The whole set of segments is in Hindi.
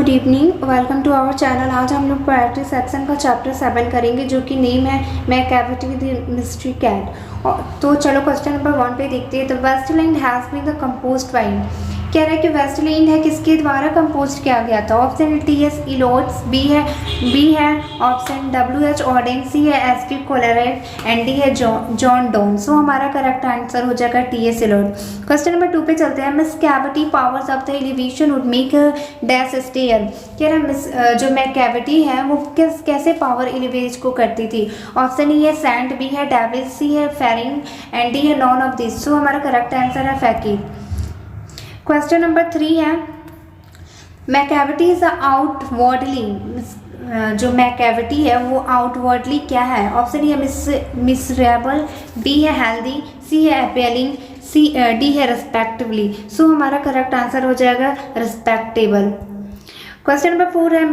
Good evening, welcome to our channel. आज हम लोग पोएट्री सेक्शन का चैप्टर 7 करेंगे जो कि नेम है मैकैविटी द मिस्ट्री कैट। तो चलो क्वेश्चन नंबर 1 पे देखते हैं। तो wasteland has been the composed by, कह रहा है कि वेस्टलैंड है किसके द्वारा कंपोज किया गया था। Option T.S.. इलियट, बी है ऑप्शन W.H. ऑडेन, सी है एस.टी. कोलरिज एंड डी है जॉन डोन। सो हमारा करेक्ट आंसर हो जाएगा T.S. इलियट। क्वेश्चन नंबर 2 पे चलते हैं। Macavity powers of the elevation would make dash stare, कह रहा है जो मैकैविटी है वो कैसे पावर एलिवेट को करती थी। ऑप्शन ई है सैंड, बी है डेविल, सी है फेरिंग एंड डी है नॉन ऑफ दिस। सो हमारा करेक्ट आंसर है फैकी। क्वेश्चन नंबर 3 है मैकैविटी इज आउटवर्डली, जो मैकैविटी है वो आउटवर्डली क्या है। ऑप्शन ई है मिसरेबल, बी है हेल्दी, सी है अपीलिंग, डी है रिस्पेक्टिवली। सो हमारा करेक्ट आंसर हो जाएगा रिस्पेक्टेबल। क्वेश्चन नंबर 4 है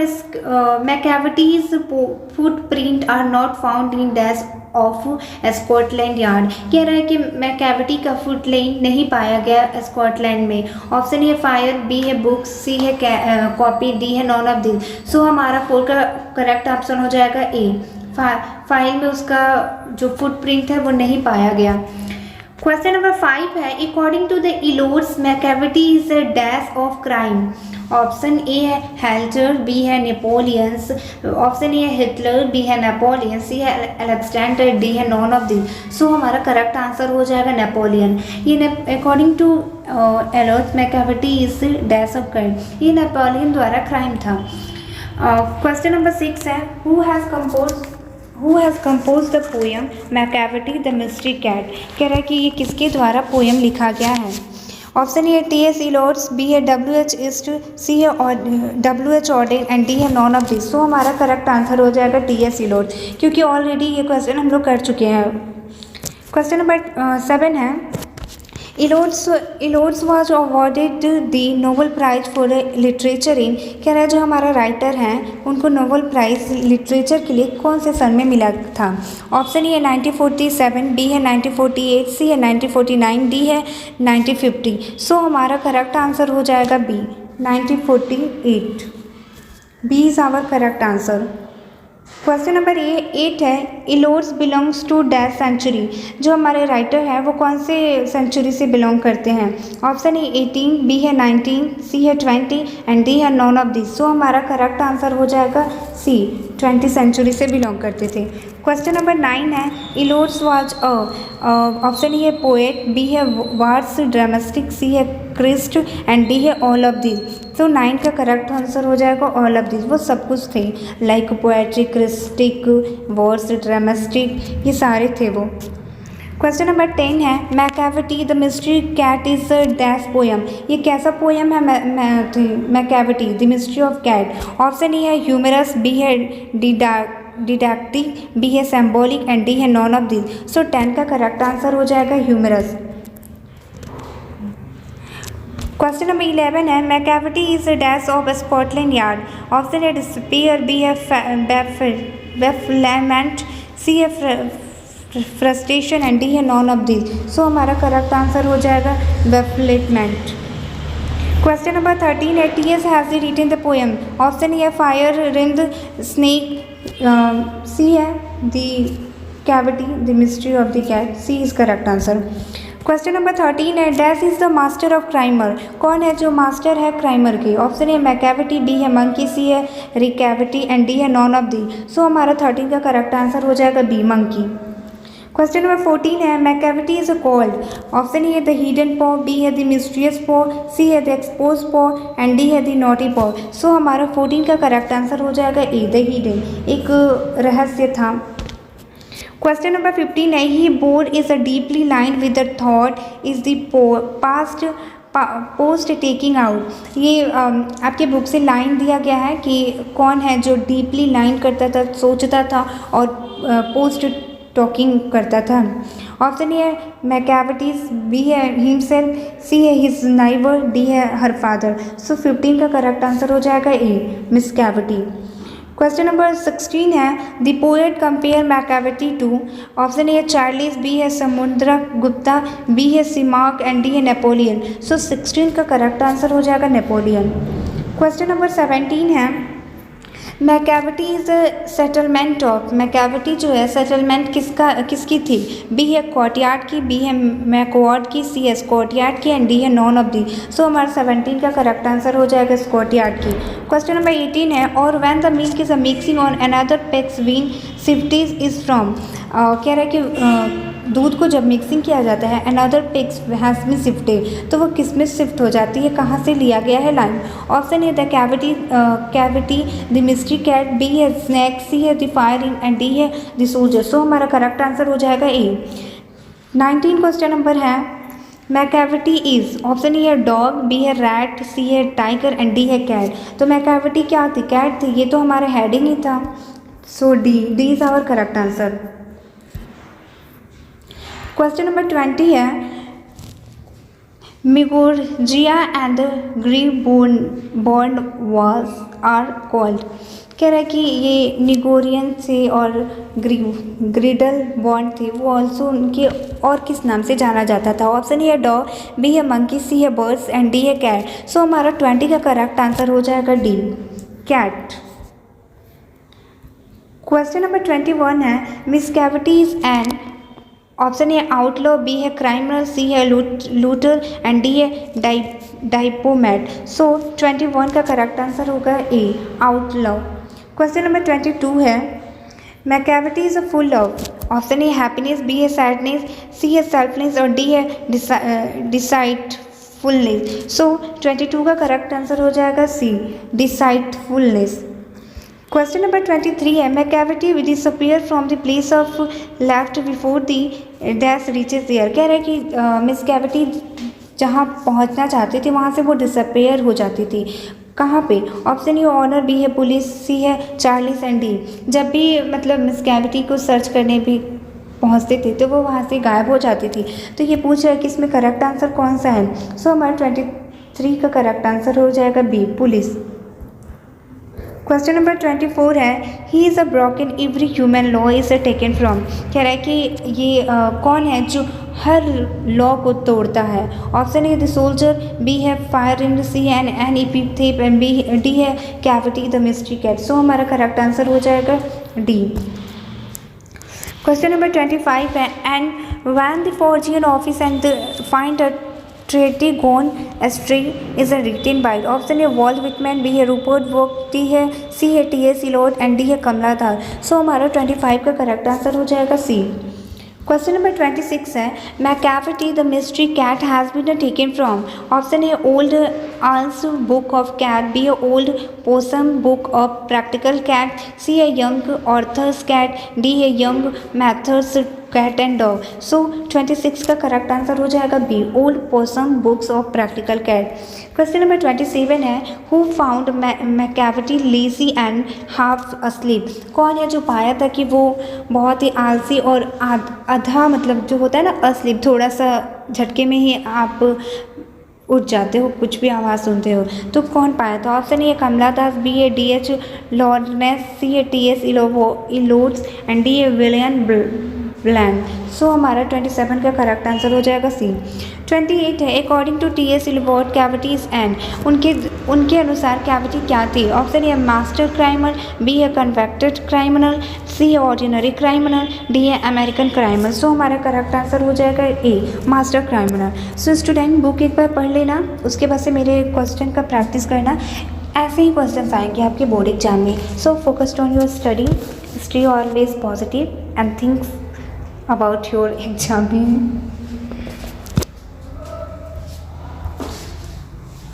Macavity's footprint are not found in dash of Scotland Yard, कह रहा है कि मैकैविटी का फुटप्रिंट नहीं पाया गया स्कॉटलैंड में। ऑप्शन है फायर, बी है बुक्स, सी है कॉपी, डी है नॉन ऑफ दिस। सो हमारा 4 का करेक्ट ऑप्शन हो जाएगा ए, फाइल में उसका जो फुटप्रिंट है वो नहीं पाया गया। क्वेश्चन नंबर 5 है according to the Eliot's Macavity is a dash of crime. Option A है हेल्टर, बी है नेपोलियंस, ऑप्शन ए है हिटलर, बी है नेपोलियन, सी है अलेक्जेंडर, डी है नॉन ऑफ दिस। सो हमारा करेक्ट आंसर हो जाएगा नेपोलियन। ये according to Eliot's Macavity is dash of crime, ये नेपोलियन द्वारा क्राइम था। क्वेश्चन नंबर 6 है who has compose the poem Macavity the mystery cat, कह रहा है कि ये किसके द्वारा पोएम लिखा गया है। ऑप्शन ए T.S. इलियट, बी है W.H. ईस्ट, सी है W.H. ऑडेन एंड डी है नॉन ऑफ दिस। सो हमारा करेक्ट आंसर हो जाएगा T.S. इलियट, क्योंकि ऑलरेडी ये क्वेश्चन हम लोग कर चुके हैं। क्वेश्चन नंबर 7 है Eliot was awarded the Nobel prize for literature in, कह रहा है जो हमारा राइटर हैं उनको नोबेल प्राइज लिटरेचर के लिए कौन से सन में मिला था। ऑप्शन ए 1947, बी है 1948, सी है 1949, डी है 1950। सो हमारा करेक्ट आंसर हो जाएगा B 1948। B is our correct answer. Question number 8 है Eliot's belongs to dash century, जो हमारे राइटर हैं वो कौन से सेंचुरी से बिलोंग करते हैं। ऑप्शन ए 18, बी है 19, सी है 20 एंड डी है नॉन ऑफ दिस। सो हमारा करेक्ट आंसर हो जाएगा सी 20 सेंचुरी से बिलोंग करते थे। क्वेश्चन नंबर 9 है इलियट्स वाज ऑप्शन ए है पोएट, बी है वार्स ड्रामेटिक, सी है क्रिस्ट एंड डी है ऑल ऑफ दिस। तो 9 का करेक्ट आंसर हो जाएगा ऑल ऑफ दिस। वो सब कुछ थे like poetry, critic, verse, dramatic, ये सारे थे वो। क्वेश्चन नंबर 10 है Macavity the mystery cat is dash poem, ये कैसा पोएम है Macavity the mystery of cat. Option A है ह्यूमरस, बी है डिडक्टिव, बी है सिंबॉलिक एंड डी है नॉन ऑफ दिस। सो 10 का करेक्ट आंसर हो जाएगा ह्यूमरस। क्वेश्चन नंबर 11 है Macavity is dash of Scotland Yard. Option A despair, B है बेफलेमेंट, सी है फ्रस्ट्रेशन एंड डी है नॉन ऑफ दिस। सो हमारा करेक्ट आंसर हो जाएगा बेफलेमेंट। क्वेश्चन नंबर 13 है T.S. Has written the poem. Option A है फायर, रिंद, स्नेक, सी है the cavity the mystery of the cat. C is correct answer. Question number 13 है dash is the master of crimer, कौन है जो मास्टर है क्राइमर की। ऑप्शन ए मैकैविटी, बी है मंकी, सी है रिकैविटी एंड डी है नॉन ऑफ दी। सो हमारा 13 का करेक्ट आंसर हो जाएगा बी मंकी। क्वेश्चन नंबर 14 है Macavity is called. Option A है द हिडन पॉ, बी है द मिस्टीरियस पॉ, सी है द एक्सपोज पॉ एंड डी है द नॉटी पॉ। सो हमारा 14 का करेक्ट आंसर हो जाएगा ए द हिडन, एक रहस्य था। क्वेश्चन नंबर 15 है he board is a deeply line with the thought is the past post taking out. ये आपके बुक से लाइन दिया गया है कि कौन है जो डीपली लाइन करता था, सोचता था और पोस्ट टॉकिंग करता था। ऑप्शन ए है मैकैविटीज, बी है हिमसेल्फ, सी है हिज नाइबर, डी है हर फादर। सो 15 का करेक्ट आंसर हो जाएगा A miss cavity. Question number 16 है the poet compare Macavity to. Option A है चार्लिस, बी है समुद्र गुप्ता, बी है सिमाक एंड डी है नेपोलियन। सो 16 का करेक्ट आंसर हो जाएगा नेपोलियन। क्वेश्चन नंबर 17 है Macavity is a settlement of, Macavity जो है सेटलमेंट किसकी थी? बी है कोर्टयार्ड की, बी है मैकवार्ड की, सी है स्कॉटयार्ड की एंड डी है नॉन ऑफ दी। सो हमारा 17 का करेक्ट आंसर हो जाएगा स्कॉटयार्ड की। क्वेश्चन नंबर 18 है और when the milk is a mixing on another pecks ween shifties is from, कह रहा है कि दूध को जब मिक्सिंग किया जाता है another pigs has been shifted, तो वो किस में शिफ्ट हो जाती है, कहाँ से लिया गया है line? Option A the cavity the mystery cat, B है स्नैक, सी है the fire in and D है द सोल्जर। सो हमारा करेक्ट आंसर हो जाएगा ए। 19 क्वेश्चन नंबर है मैकेविटी इज, ऑप्शन ए है डॉग, बी है रैट, सी है टाइगर एंड डी है कैट। तो मैकेविटी क्या थी? कैट थी, ये तो हमारा हेडिंग ही था। So D is our correct answer. Question number 20 है मिगोर्जिया and grieve bond was are called, कह रहा है कि ये निगोरियन से और ग्रिडल बॉन्ड थे वो ऑल्सो उनके और किस नाम से जाना जाता था? ऑप्शन ए है डॉग, बी है मंकी, सी है बर्ड्स एंड डी है कैट। सो हमारा 20 का करेक्ट आंसर हो जाएगा डी कैट। क्वेश्चन नंबर 21 है Macavity is an, option A outlaw, B है क्राइमिनल, सी है लूटर एंड डी है डाइपोमेट। सो 21 का करेक्ट आंसर होगा ए आउटलॉ। क्वेश्चन नंबर 22 है Macavity is a full of, option A happiness, B है सैडनेस, सी है सेल्फनेस और डी है डिसाइडफुलनेस। सो 22 का करेक्ट आंसर हो जाएगा सी डिसाइडफुलनेस। क्वेश्चन नंबर 23 है Macavity disappear from the place of left before the dash reaches there, कह रहे हैं कि मिस कैविटी जहाँ पहुँचना चाहती थी वहाँ से वो डिसअपियर हो जाती थी। कहाँ पे? ऑप्शन ए ऑनर, बी है पुलिस, सी है चार्लिस एंड डी। जब भी मतलब मिस कैविटी को सर्च करने भी पहुँचते थे तो वो वहाँ से गायब हो जाती थी। तो ये पूछ रहा है कि इसमें करेक्ट आंसर कौन सा है? सो हमारा 23 का करेक्ट आंसर हो जाएगा बी पुलिस। क्वेश्चन नंबर 24 है he is a broken every human law is a taken from, कह रहा है कि ये कौन है जो हर लॉ को तोड़ता है? Option A the soldier, B है fire in C an epitaph and B D है cavity the mystery cat. So हमारा करेक्ट आंसर हो जाएगा डी। क्वेश्चन नंबर 25 है and when the foreign office and find a treaty gone astray is a written by, option A Walt Whitman, B है रूपर्ट वोक, टी है सी है T S Eliot and D है कमलाधार। सो हमारा 25 का करेक्ट आंसर हो जाएगा सी। क्वेश्चन नंबर 26 है Macavity the mystery cat has been taken from, option A old owls book of cat, B है old possum book of practical cat, C है यंग ऑर्थर्स कैट, डी है young mothers cat and dog. So 26 का करेक्ट आंसर हो जाएगा B old possum books of practical cat. Question number 27 है who found Macavity lazy and half asleep, कौन है जो पाया था कि वो बहुत ही आलसी और आधा मतलब जो होता है ना अस्लीप, थोड़ा सा झटके में ही आप उठ जाते हो, कुछ भी आवाज़ सुनते हो, तो कौन पाया था? Option A Kamala Das, B A D H Lawrence, C A T S Eliots and D A William Bland. So हमारा 27 का करेक्ट आंसर हो जाएगा सी। 28 है according to T S Eliot cavities and, उनके अनुसार कैविटी क्या थी? Option A master criminal, B है कन्वेक्टेड क्राइमिनल, सी है ऑर्डिनरी क्राइमिनल, डी है अमेरिकन क्राइमिनल। सो हमारा करेक्ट आंसर हो जाएगा A master criminal. So student book एक बार पढ़ लेना, उसके बाद से मेरे क्वेश्चन का प्रैक्टिस करना, ऐसे ही क्वेश्चन आएंगे आपके बोर्ड एग्जाम में। So focused on your study, stay always positive and thinks about your exam.